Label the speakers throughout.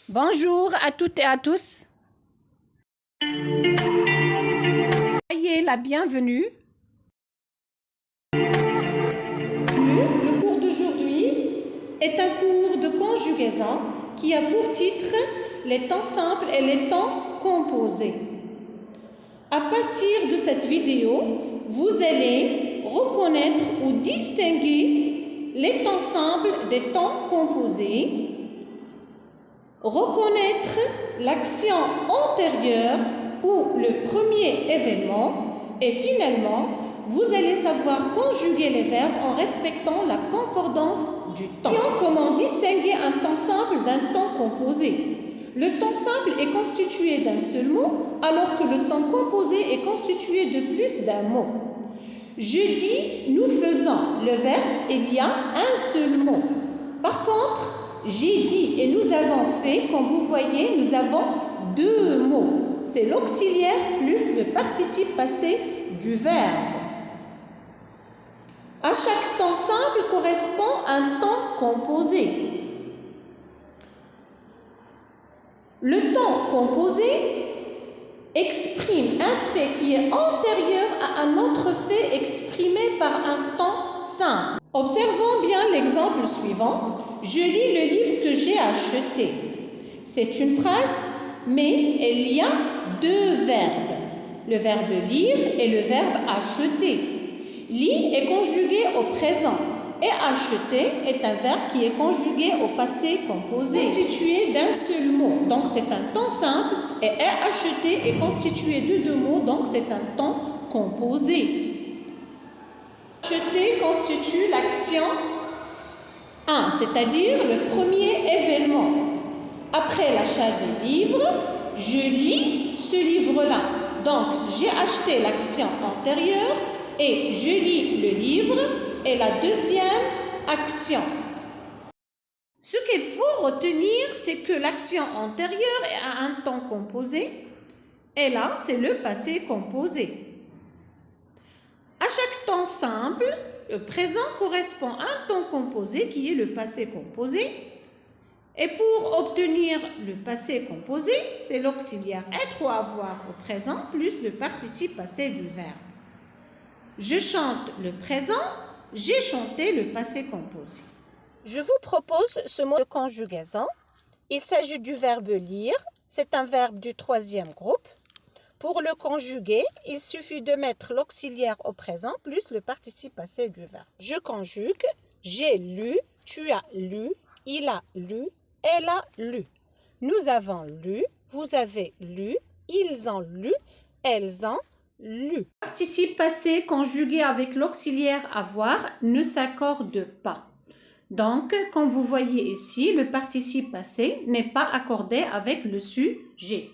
Speaker 1: Bonjour à toutes et à tous. Soyez la bienvenue. Le cours d'aujourd'hui est un cours de conjugaison qui a pour titre les temps simples et les temps composés. À partir de cette vidéo, vous allez reconnaître ou distinguer les temps simples des temps composés, reconnaître l'action antérieure ou le premier événement et finalement, vous allez savoir conjuguer les verbes en respectant la concordance du temps. Comment distinguer un temps simple d'un temps composé? Le temps simple est constitué d'un seul mot alors que le temps composé est constitué de plus d'un mot. Je dis nous faisons le verbe, il y a un seul mot. Par contre, j'ai dit et nous avons fait, comme vous voyez, nous avons deux mots. C'est l'auxiliaire plus le participe passé du verbe. À chaque temps simple correspond un temps composé. Le temps composé exprime un fait qui est antérieur à un autre fait exprimé par un temps simple. Observons bien l'exemple suivant. Je lis le livre que j'ai acheté. C'est une phrase, mais il y a deux verbes. Le verbe lire et le verbe acheter. Lit est conjugué au présent et acheter est un verbe qui est conjugué au passé composé, constitué d'un seul mot. Donc c'est un temps simple et acheter est constitué de deux mots, donc c'est un temps composé. Acheter constitue l'action 1, c'est-à-dire le premier événement. Après l'achat du livre, je lis ce livre-là. Donc, j'ai acheté l'action antérieure et je lis le livre est la deuxième action. Ce qu'il faut retenir, c'est que l'action antérieure est à un temps composé et là, c'est le passé composé. À chaque temps simple, le présent correspond à un temps composé qui est le passé composé. Et pour obtenir le passé composé, c'est l'auxiliaire être ou avoir au présent plus le participe passé du verbe. Je chante le présent, j'ai chanté le passé composé. Je vous propose ce mot de conjugaison. Il s'agit du verbe lire, c'est un verbe du troisième groupe. Pour le conjuguer, il suffit de mettre l'auxiliaire au présent plus le participe passé du verbe. Je conjugue, j'ai lu, tu as lu, il a lu, elle a lu. Nous avons lu, vous avez lu, ils ont lu, elles ont lu. Le participe passé conjugué avec l'auxiliaire avoir ne s'accorde pas. Donc, comme vous voyez ici, le participe passé n'est pas accordé avec le sujet.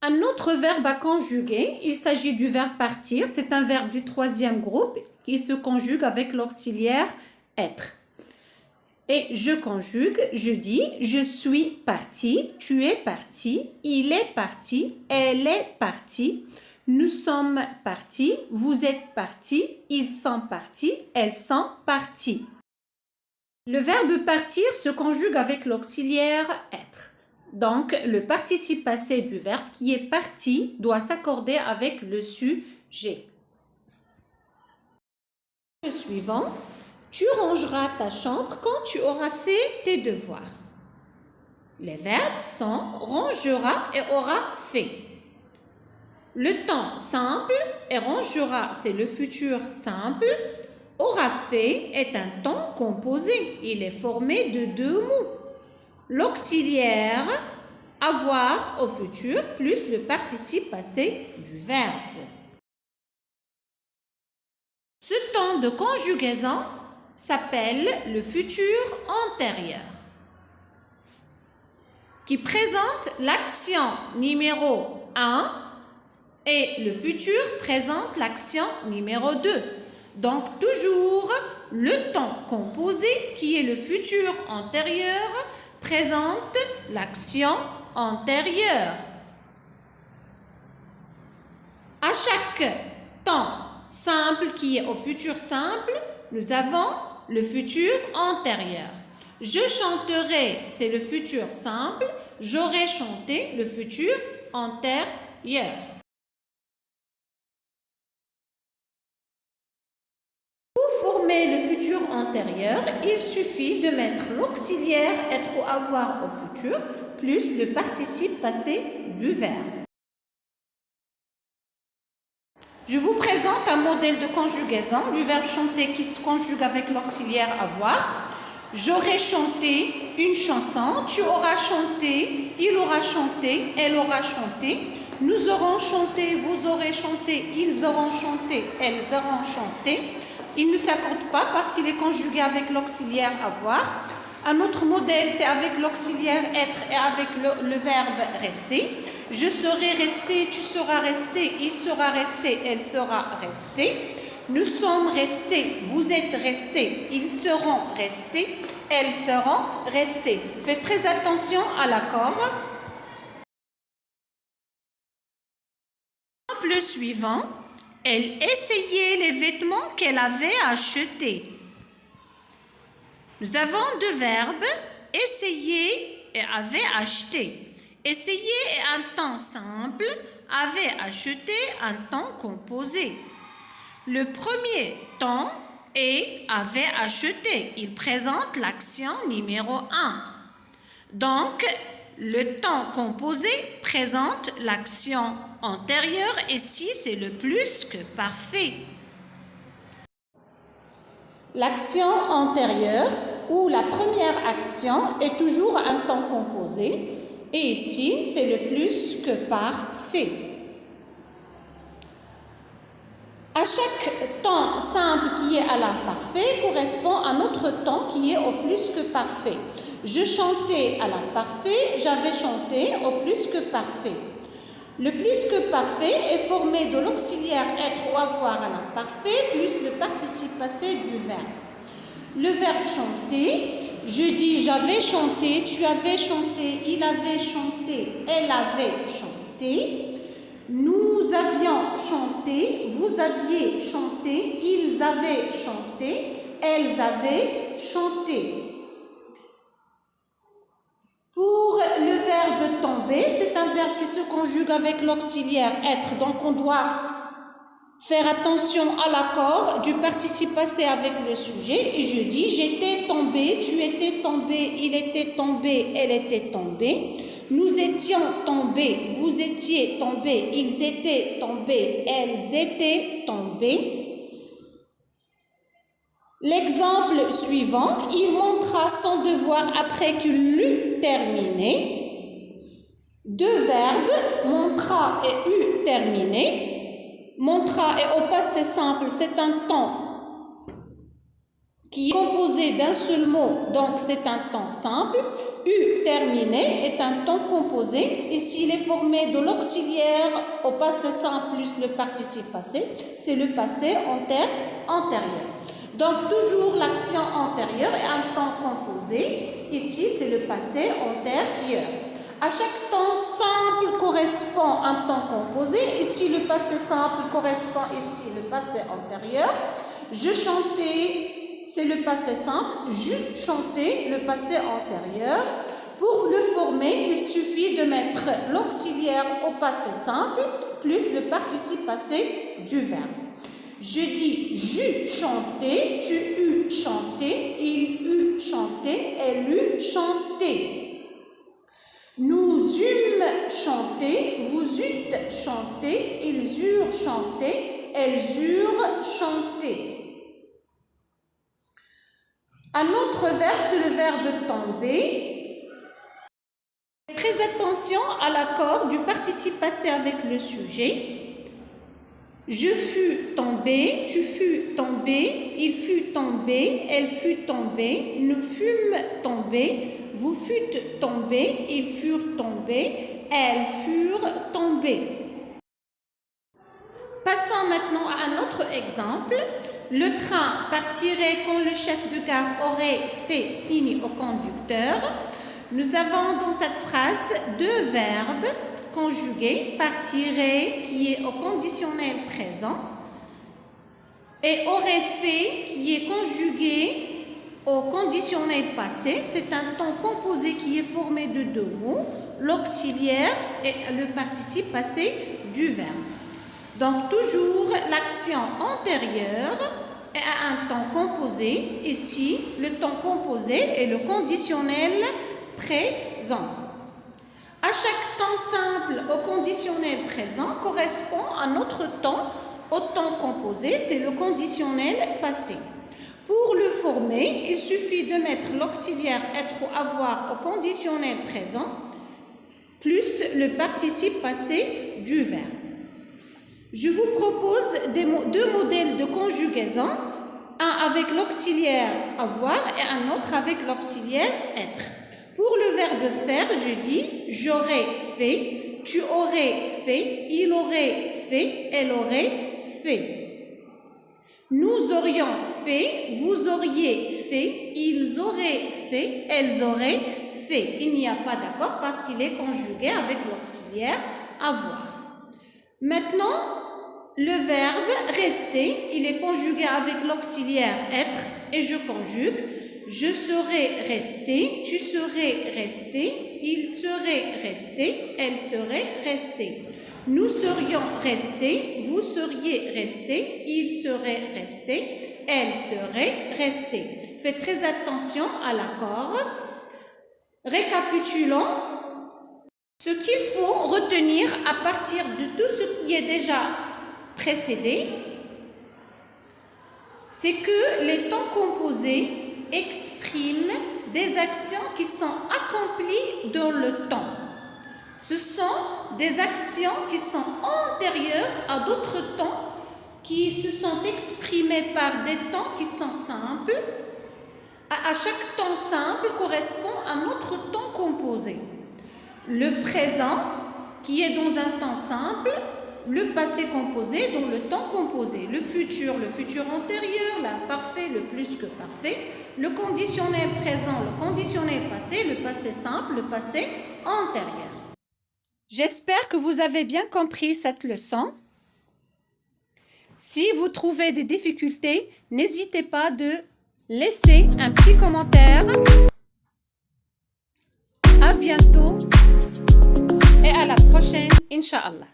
Speaker 1: Un autre verbe à conjuguer, il s'agit du verbe partir. C'est un verbe du troisième groupe qui se conjugue avec l'auxiliaire être. Et je conjugue, je dis, je suis parti, tu es parti, il est parti, elle est partie, nous sommes partis, vous êtes partis, ils sont partis, elles sont parties. Le verbe partir se conjugue avec l'auxiliaire être. Donc, le participe passé du verbe qui est parti doit s'accorder avec le sujet. Le suivant, tu rangeras ta chambre quand tu auras fait tes devoirs. Les verbes sont rangera et aura fait. Le temps simple et rangera, c'est le futur simple. Aura fait est un temps composé. Il est formé de deux mots. L'auxiliaire avoir au futur plus le participe passé du verbe. Ce temps de conjugaison s'appelle le futur antérieur qui présente l'action numéro 1 et le futur présente l'action numéro 2. Donc toujours le temps composé qui est le futur antérieur présente l'action antérieure. À chaque temps simple qui est au futur simple, nous avons le futur antérieur. Je chanterai, c'est le futur simple. j'aurais chanté le futur antérieur. Pour former le futur antérieur, il suffit de mettre l'auxiliaire être ou avoir au futur plus le participe passé du verbe. Je vous présente un modèle de conjugaison du verbe chanter qui se conjugue avec l'auxiliaire avoir. J'aurais chanté une chanson, tu auras chanté, il aura chanté, elle aura chanté, nous aurons chanté, vous aurez chanté, ils auront chanté, elles auront chanté. Il ne s'accorde pas parce qu'il est conjugué avec l'auxiliaire avoir. Un autre modèle, c'est avec l'auxiliaire être et avec le verbe rester. Je serai resté, tu seras resté, il sera resté, elle sera restée. Nous sommes restés, vous êtes restés, ils seront restés, elles seront restées. Faites très attention à l'accord. Exemple suivant, elle essayait les vêtements qu'elle avait achetés. Nous avons deux verbes, essayer et avait acheté. Essayer est un temps simple, avait acheté un temps composé. Le premier temps est avait acheté. Il présente l'action numéro 1. Donc, le temps composé présente l'action antérieure et ici, c'est le plus que parfait. L'action antérieure ou la première action est toujours un temps composé et ici, c'est le plus que parfait. À chaque temps simple qui est à l'imparfait correspond à un autre temps qui est au plus que parfait. Je chantais à l'imparfait, j'avais chanté au plus que parfait. Le plus que parfait est formé de l'auxiliaire être ou avoir à l'imparfait plus le participe passé du verbe. Le verbe chanter, je dis j'avais chanté, tu avais chanté, il avait chanté, elle avait chanté. Nous avions chanté, vous aviez chanté, ils avaient chanté, elles avaient chanté. Pour le verbe tomber, c'est un verbe qui se conjugue avec l'auxiliaire être. Donc, on doit faire attention à l'accord du participe passé avec le sujet. Et je dis, j'étais tombé, tu étais tombé, il était tombé, elle était tombée. Nous étions tombés, vous étiez tombés, ils étaient tombés, elles étaient tombées. L'exemple suivant, il montra son devoir après qu'il l'eut terminé. Deux verbes, montra et eut terminé. Montra est au passé simple, c'est un temps qui est composé d'un seul mot, donc c'est un temps simple. Eut terminé est un temps composé. Ici, il est formé de l'auxiliaire au passé simple plus le participe passé. C'est le passé antérieur. Donc, toujours l'action antérieure est un temps composé. Ici, c'est le passé antérieur. À chaque temps simple correspond un temps composé. Ici, le passé simple correspond ici le passé antérieur. Je chantais, c'est le passé simple. Je chantais, le passé antérieur. Pour le former, il suffit de mettre l'auxiliaire au passé simple plus le participe passé du verbe. Je dis, j'eus chanté, tu eus chanté, il eut chanté, elle eut chanté. Nous eûmes chanté, vous eûtes chanté, ils eurent chanté, elles eurent chanté. Un autre verbe, c'est le verbe tomber. Très attention à l'accord du participe passé avec le sujet. Je fus tombé, tu fus tombé, il fut tombé, elle fut tombée, nous fûmes tombés, vous fûtes tombés, ils furent tombés, elles furent tombées. Passons maintenant à un autre exemple. Le train partirait quand le chef de gare aurait fait signe au conducteur. Nous avons dans cette phrase deux verbes conjugué, partirait qui est au conditionnel présent et aurait fait qui est conjugué au conditionnel passé, c'est un temps composé qui est formé de deux mots, l'auxiliaire et le participe passé du verbe. Donc, toujours l'action antérieure est un temps composé. Ici, le temps composé est le conditionnel présent. À chaque temps simple au conditionnel présent correspond à notre temps au temps composé, c'est le conditionnel passé. Pour le former, il suffit de mettre l'auxiliaire être ou avoir au conditionnel présent plus le participe passé du verbe. Je vous propose deux modèles de conjugaison, un avec l'auxiliaire avoir et un autre avec l'auxiliaire être. Pour le verbe faire, je dis j'aurais fait, tu aurais fait, il aurait fait, elle aurait fait. Nous aurions fait, vous auriez fait, ils auraient fait, elles auraient fait. Il n'y a pas d'accord parce qu'il est conjugué avec l'auxiliaire avoir. Maintenant, le verbe rester, il est conjugué avec l'auxiliaire être et je conjugue. Je serais resté, tu serais resté, il serait resté, elle serait restée. Nous serions restés, vous seriez restés, il serait resté, elle serait restée. Faites très attention à l'accord. Récapitulons. Ce qu'il faut retenir à partir de tout ce qui est déjà précédé, c'est que les temps composés expriment des actions qui sont accomplies dans le temps. Ce sont des actions qui sont antérieures à d'autres temps qui se sont exprimées par des temps qui sont simples. À chaque temps simple correspond à notre temps composé. Le présent qui est dans un temps simple, le passé composé dans le temps composé, le futur antérieur, l'imparfait, le plus que parfait, le conditionnel présent, le conditionnel passé, le passé simple, le passé antérieur. J'espère que vous avez bien compris cette leçon. Si vous trouvez des difficultés, n'hésitez pas de laisser un petit commentaire. À bientôt et à la prochaine, Inch'Allah.